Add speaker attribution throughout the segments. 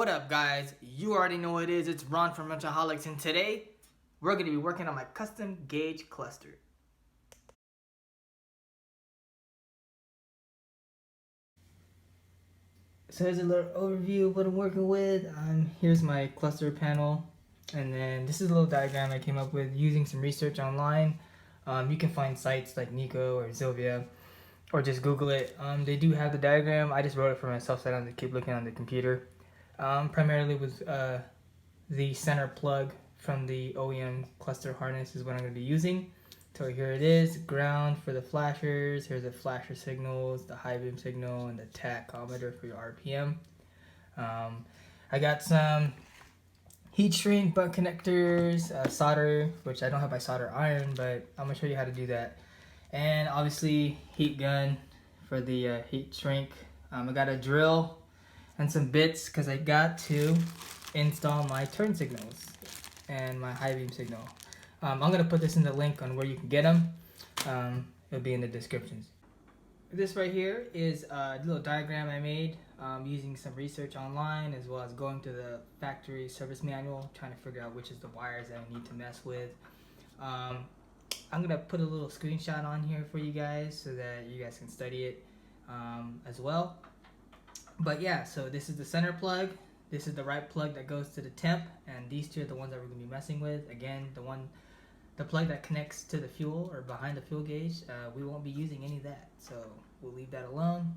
Speaker 1: What up, guys? You already know what it is. It's Ron from Wrench-a-holics, and today we're going to be working on my custom gauge cluster. So here's a little overview of what I'm working with. Here's my cluster panel, and then this is a little diagram I came up with using some research online. You can find sites like Nico or Zilvia, or just Google it. They do have the diagram. I just wrote it for myself so I don't have to keep looking on the computer. Primarily with the center plug from the OEM cluster harness is what I'm going to be using. So here it is, ground for the flashers. Here's the flasher signals, the high beam signal, and the tachometer for your RPM. I got some heat shrink butt connectors, solder, which I don't have my solder iron, but I'm going to show you how to do that. And obviously heat gun for the heat shrink. I got a drill and some bits because I got to install my turn signals and my high beam signal. I'm going to put this in the link on where you can get them. It'll be in the descriptions. This right here is a little diagram I made using some research online, as well as going to the factory service manual, trying to figure out which is the wires that I need to mess with. I'm going to put a little screenshot on here for you guys so that you guys can study it as well. But yeah, so this is the center plug. This is the right plug that goes to the temp, and these two are the ones that we're going to be messing with. Again, the plug that connects to the fuel or behind the fuel gauge, we won't be using any of that, so we'll leave that alone.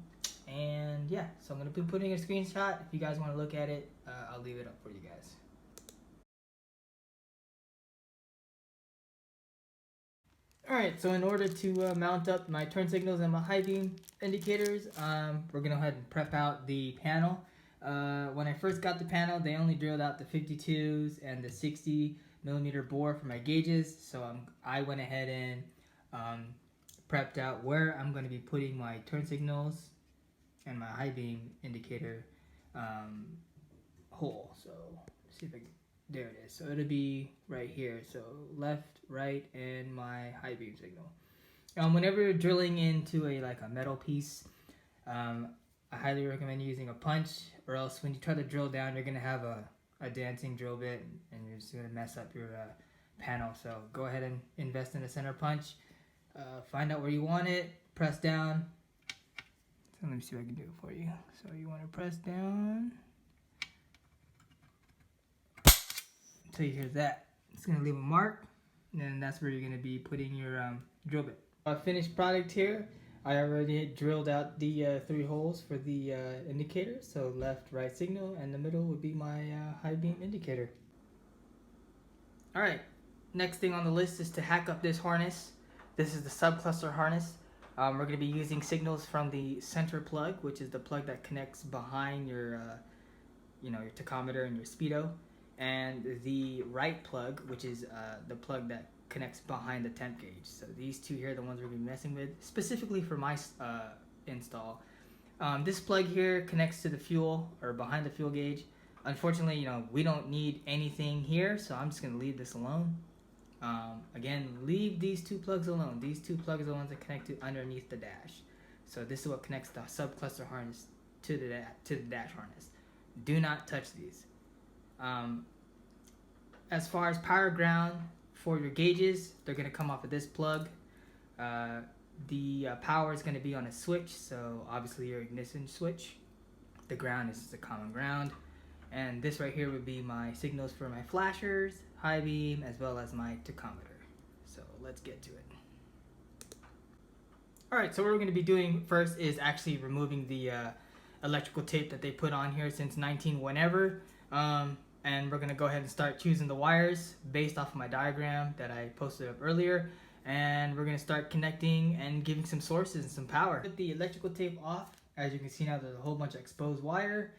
Speaker 1: And yeah, so I'm going to be putting a screenshot. If you guys want to look at it, I'll leave it up for you guys. Alright, so in order to mount up my turn signals and my high beam indicators, we're going to go ahead and prep out the panel. When I first got the panel, they only drilled out the 52s and the 60mm bore for my gauges, so I went ahead and prepped out where I'm going to be putting my turn signals and my high beam indicator hole. So let's see if I can, there it is. So it'll be right here, so left, right, and my high beam signal. Whenever you're drilling into a metal piece, I highly recommend using a punch, or else when you try to drill down, you're gonna have a dancing drill bit, and you're just gonna mess up your panel. So go ahead and invest in a center punch. Find out where you want it, press down. So let me see if I can do it for you. So you want to press down. So you hear that. It's gonna leave a mark, and then that's where you're gonna be putting your drill bit. Finished product here. I already drilled out the 3 holes for the indicator, so left, right signal, and the middle would be my high beam indicator. Alright, next thing on the list is to hack up this harness. This is the subcluster harness. We're going to be using signals from the center plug, which is the plug that connects behind your tachometer and your speedo, and the right plug, which is the plug that connects behind the temp gauge. So these two here are the ones we're going to be messing with, specifically for my install. This plug here connects to the fuel, or behind the fuel gauge. Unfortunately, we don't need anything here, so I'm just going to leave this alone. Again, leave these 2 plugs alone. These 2 plugs are the ones that connect to underneath the dash. So this is what connects the subcluster harness to the dash harness. Do not touch these. As far as power ground for your gauges, they're going to come off of this plug. The power is going to be on a switch, so obviously your ignition switch. The ground is just a common ground. And this right here would be my signals for my flashers, high beam, as well as my tachometer. So let's get to it. Alright, so what we're going to be doing first is actually removing the electrical tape that they put on here since 19 whenever. And we're going to go ahead and start choosing the wires based off of my diagram that I posted up earlier. And we're going to start connecting and giving some sources and some power. Put the electrical tape off. As you can see now, there's a whole bunch of exposed wire,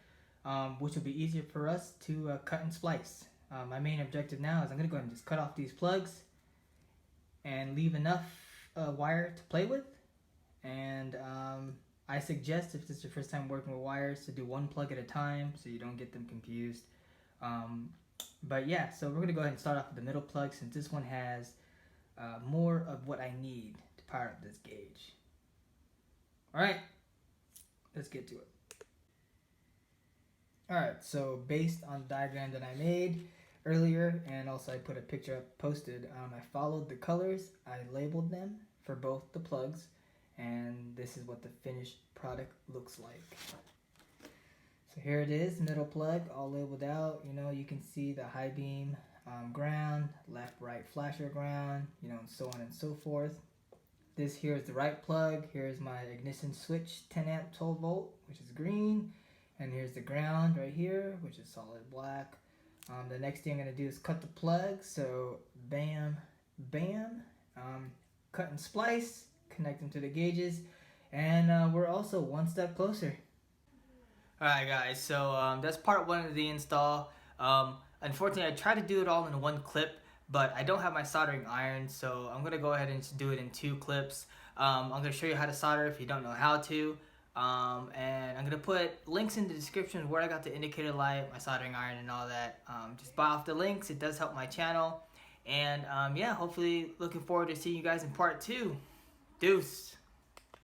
Speaker 1: which will be easier for us to cut and splice. My main objective now is I'm going to go ahead and just cut off these plugs and leave enough wire to play with. And I suggest, if this is your first time working with wires, to do 1 plug at a time so you don't get them confused. But yeah, so we're going to go ahead and start off with the middle plug, since this one has more of what I need to power up this gauge. Alright, let's get to it. Alright, so based on the diagram that I made earlier, and also I put a picture up posted, I followed the colors, I labeled them for both the plugs, and this is what the finished product looks like. So here it is, middle plug, all labeled out. You know, you can see the high beam ground, left, right flasher ground, you know, and so on and so forth. This here is the right plug. Here's my ignition switch, 10 amp 12 volt, which is green. And here's the ground right here, which is solid black. The next thing I'm gonna do is cut the plug. So bam, bam, cut and splice, connect them to the gauges. And we're also one step closer. Alright guys, so that's part one of the install. Unfortunately, I tried to do it all in one clip, but I don't have my soldering iron, so I'm going to go ahead and just do it in 2 clips. I'm going to show you how to solder if you don't know how to. And I'm going to put links in the description where I got the indicator light, my soldering iron, and all that. Just buy off the links, it does help my channel. And yeah, hopefully looking forward to seeing you guys in part 2. Deuce!